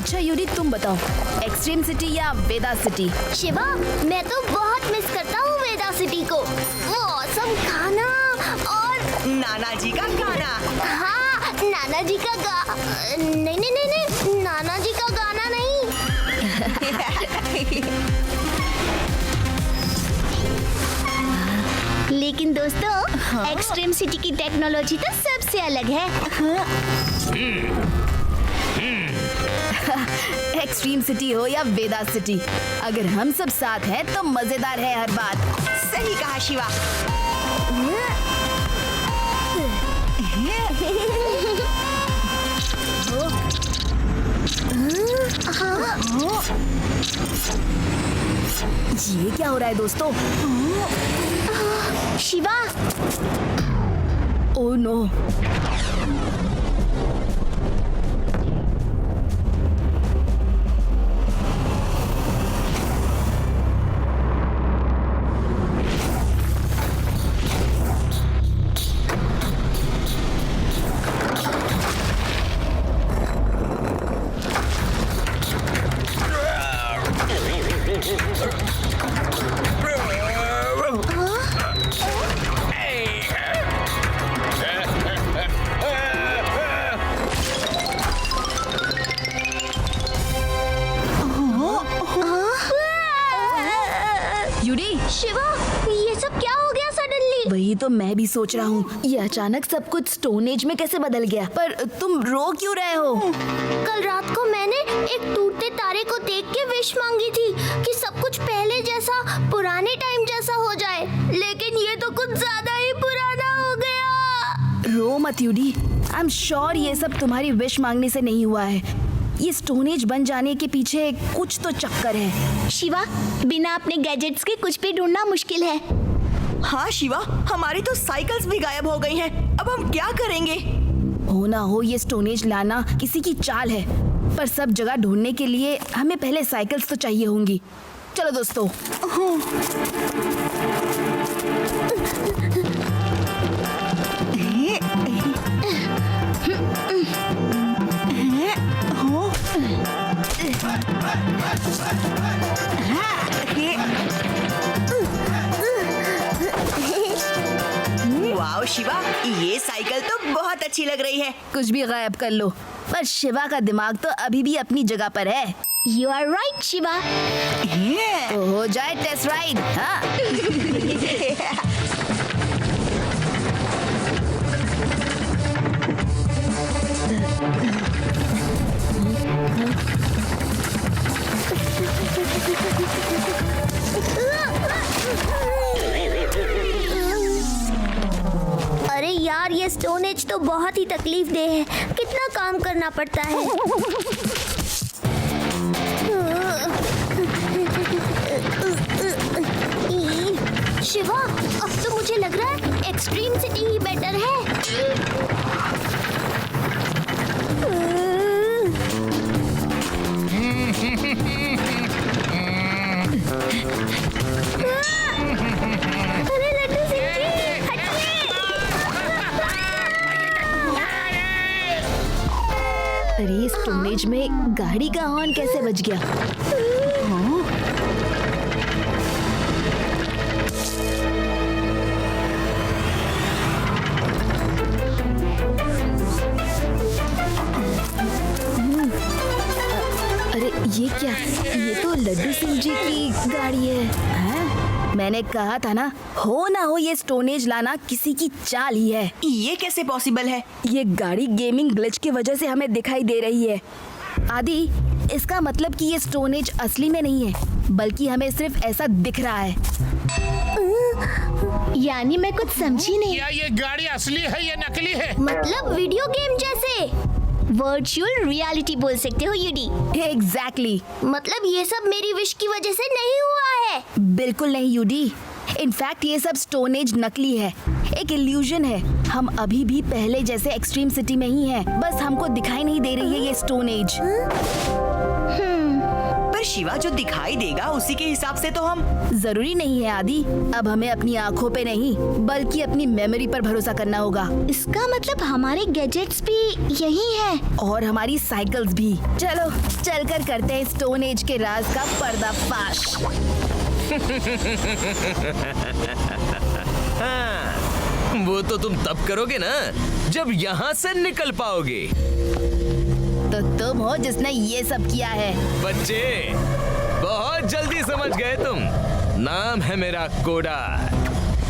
अच्छा यूडी, तुम बताओ, एक्सट्रीम सिटी या वेदा सिटी? शिवा, मैं तो बहुत मिस करता हूँ वेदा सिटी को। वो ऑसम खाना और नाना जी का गाना। हाँ, नाना जी का नहीं, नाना जी का गाना नहीं। लेकिन दोस्तों, एक्सट्रीम सिटी की टेक्नोलॉजी तो सबसे अलग है। एक्सट्रीम सिटी हो या वेदा सिटी, अगर हम सब साथ हैं तो मजेदार है हर बात। सही कहा शिवा। ये क्या हो रहा है दोस्तों? Shiva, oh no. शिवा, ये सब क्या हो गया सडनली? वही तो मैं भी सोच रहा हूँ, ये अचानक सब कुछ स्टोन एज में कैसे बदल गया। पर तुम रो क्यों रहे हो? कल रात को मैंने एक टूटते तारे को देख के विश मांगी थी कि सब कुछ पहले जैसा, पुराने टाइम जैसा हो जाए, लेकिन ये तो कुछ ज्यादा ही पुराना हो गया। रो मत यूडी, आई एम श्योर ये सब तुम्हारी विश मांगने से नहीं हुआ है। ये स्टोन एज बन जाने के पीछे कुछ तो चक्कर है। शिवा, बिना अपने गैजेट्स के कुछ भी ढूंढना मुश्किल है। हाँ शिवा, हमारी तो साइकिल्स भी गायब हो गई हैं। अब हम क्या करेंगे? हो ना हो ये स्टोन एज लाना किसी की चाल है, पर सब जगह ढूंढने के लिए हमें पहले साइकिल्स तो चाहिए होंगी। चलो दोस्तों। वाओ शिवा, ये साइकिल तो बहुत अच्छी लग रही है। कुछ भी गायब कर लो, पर शिवा का दिमाग तो अभी भी अपनी जगह पर है। You are right, Shiva. तो हो जाए टेस्ट राइड। हाँ। अरे यार, ये स्टोन एज तो बहुत ही तकलीफ दे है। कितना काम करना पड़ता है। शिवा, अब तो मुझे लग रहा है एक्सट्रीम सिटी ही बेटर है। अरे लड्डू सिंह जी, हटिए। अरे स्टोन एज में गाड़ी का हॉर्न कैसे बज गया? हाँ? अरे ये क्या? ये तो लड्डू सिंह जी की गाड़ी है। हैं? मैंने कहा था ना, हो ना हो ये स्टोन एज लाना किसी की चाल ही है। ये कैसे पॉसिबल है? ये गाड़ी गेमिंग ग्लिच की वजह से हमें दिखाई दे रही है। आदि, इसका मतलब कि ये स्टोन एज असली में नहीं है, बल्कि हमें सिर्फ ऐसा दिख रहा है। यानी मैं कुछ समझी नहीं। क्या ये गाड़ी असली है या नकली है? मतलब वीडियो गेम जैसे वर्चुअल रियलिटी बोल सकते हो यूडी। एग्जैक्टली। मतलब ये सब मेरी विश की वजह से नहीं हुआ है। बिल्कुल नहीं यूडी, इनफैक्ट ये सब स्टोन एज नकली है, एक इल्यूजन है। हम अभी भी पहले जैसे एक्सट्रीम सिटी में ही हैं, बस हमको दिखाई नहीं दे रही है ये स्टोन एज। पर शिवा जो दिखाई देगा उसी के हिसाब से तो हम। जरूरी नहीं है आदि, अब हमें अपनी आँखों पे नहीं बल्कि अपनी मेमोरी पर भरोसा करना होगा। इसका मतलब हमारे गैजेट्स भी यही है। और हमारी साइकिल्स भी। चलो चलकर करते हैं स्टोन एज के राज का पर्दाफाश। हाँ, वो तो तुम तब करोगे ना जब यहाँ से निकल पाओगे। तो तुम हो जिसने ये सब किया है। बच्चे बहुत जल्दी समझ गए तुम। नाम है मेरा कोडार।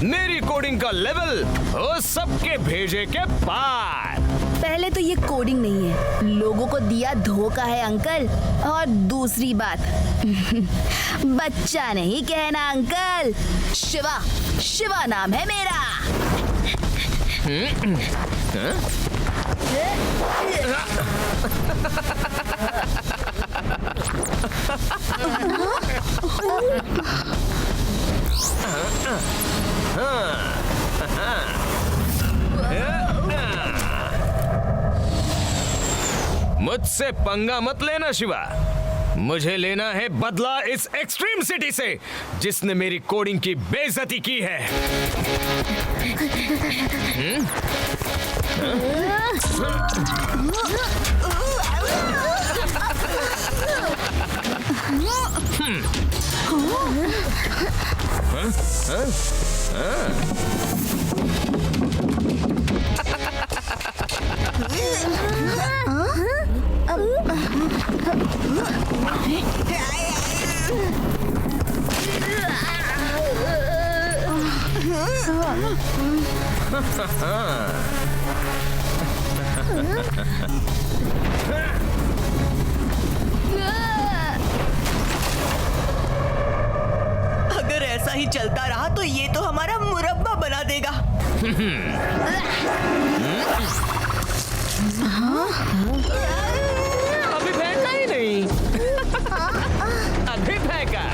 मेरी कोडिंग का लेवल हो सबके भेजे के पार। पहले तो ये कोडिंग नहीं है, लोगों को दिया धोखा है अंकल। और दूसरी बात बच्चा नहीं कहना अंकल, शिवा, शिवा नाम है मेरा। मुझसे पंगा मत लेना शिवा। मुझे लेना है बदला इस एक्सट्रीम सिटी से जिसने मेरी कोडिंग की बेइज्जती की है। अगर ऐसा ही चलता रहा तो ये तो हमारा मुरब्बा बना देगा। अभी फेंका ही नहीं। अभी फेंका।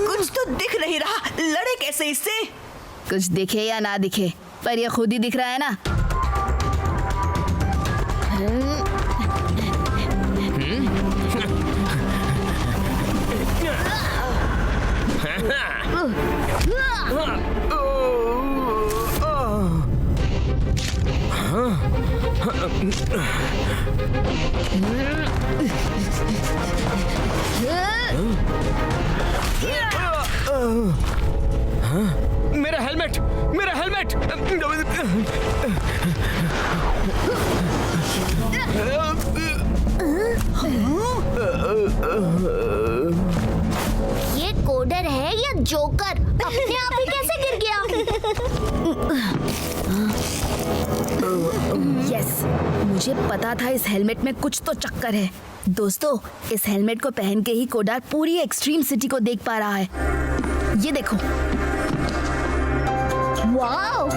कुछ तो दिख नहीं रहा, लड़े कैसे इससे? कुछ दिखे या ना दिखे, पर ये खुद ही दिख रहा है ना। मेरा हेलमेट, मेरा हेलमेट। ये कोडर है या जोकर? अपने आप ही कैसे गिर गया? यस, मुझे पता था इस हेलमेट में कुछ तो चक्कर है। दोस्तों, इस हेलमेट को पहन के ही कोडार पूरी एक्सट्रीम सिटी को देख पा रहा है। ये देखो। वाओ,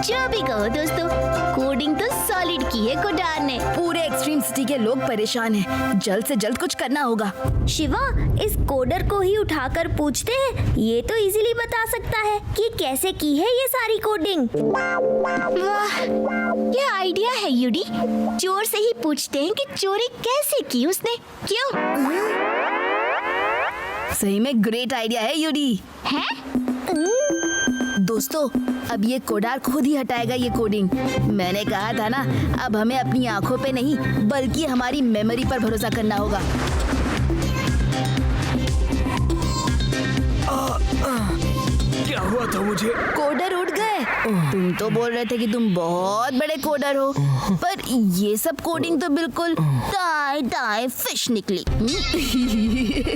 जो भी कहो दोस्तों, कोडिंग तो सॉलिड की है कोडार ने। पूरे एक्सट्रीम सिटी के लोग परेशान हैं। जल्द से जल्द कुछ करना होगा। शिवा, इस कोडर को ही उठाकर पूछते हैं। ये तो इजीली बता सकता है कि कैसे की है ये सारी कोडिंग। वाह, क्या आइडिया है यूडी। चोर से ही पूछते हैं कि चोरी कैसे की उसने। क्यों? सही में ग्रेट आइडिया है यूडी। है? दोस्तों, अब ये कोडार खुद ही हटाएगा ये कोडिंग। मैंने कहा था ना, अब हमें अपनी आंखों पे नहीं बल्कि हमारी मेमोरी पर भरोसा करना होगा। क्या हुआ था मुझे? कोडर उठ गए। तुम तो बोल रहे थे कि तुम बहुत बड़े कोडर हो, पर ये सब कोडिंग तो बिल्कुल दाएं दाएं फिश निकली।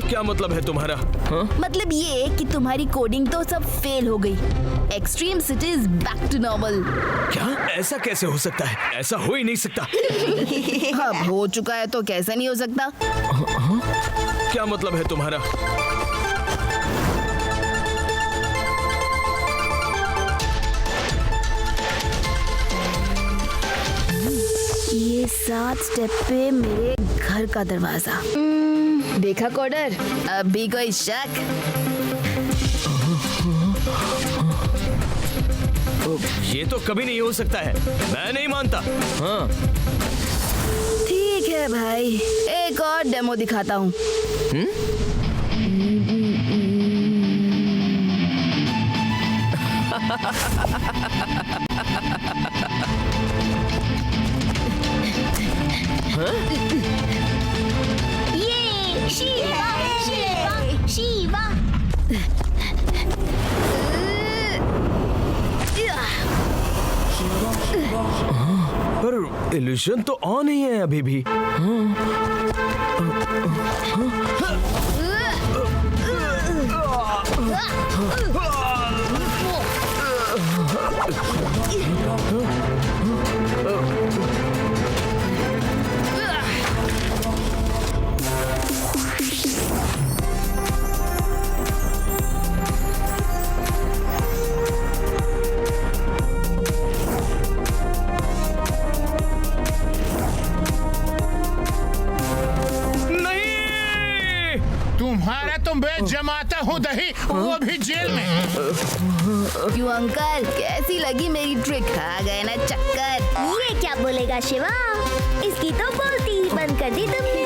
क्या मतलब है तुम्हारा? हाँ? मतलब ये कि तुम्हारी कोडिंग तो सब फेल हो गई। Extremity is back to normal. क्या? ऐसा कैसे हो सकता है? ऐसा हो ही नहीं सकता। अब हो चुका है तो कैसे नहीं हो सकता? क्या मतलब है तुम्हारा? ये 7 स्टेप पे मेरे घर का दरवाजा। देखा कोडर, अब भी कोई शक? ये तो कभी नहीं हो सकता है। मैं नहीं मानता। हाँ। ठीक है है भाई, एक और डेमो दिखाता हूँ। ये शिवा शिवा शिवा। पर इल्यूशन तो ऑन ही है अभी भी। तुम्हारा तो मैं जमाता हूँ दही, वो भी जेल में। क्यों अंकल, कैसी लगी मेरी ट्रिक? आ गए ना चक्कर? ये क्या बोलेगा शिवा? इसकी तो बोलती ही बंद कर दी तुमने।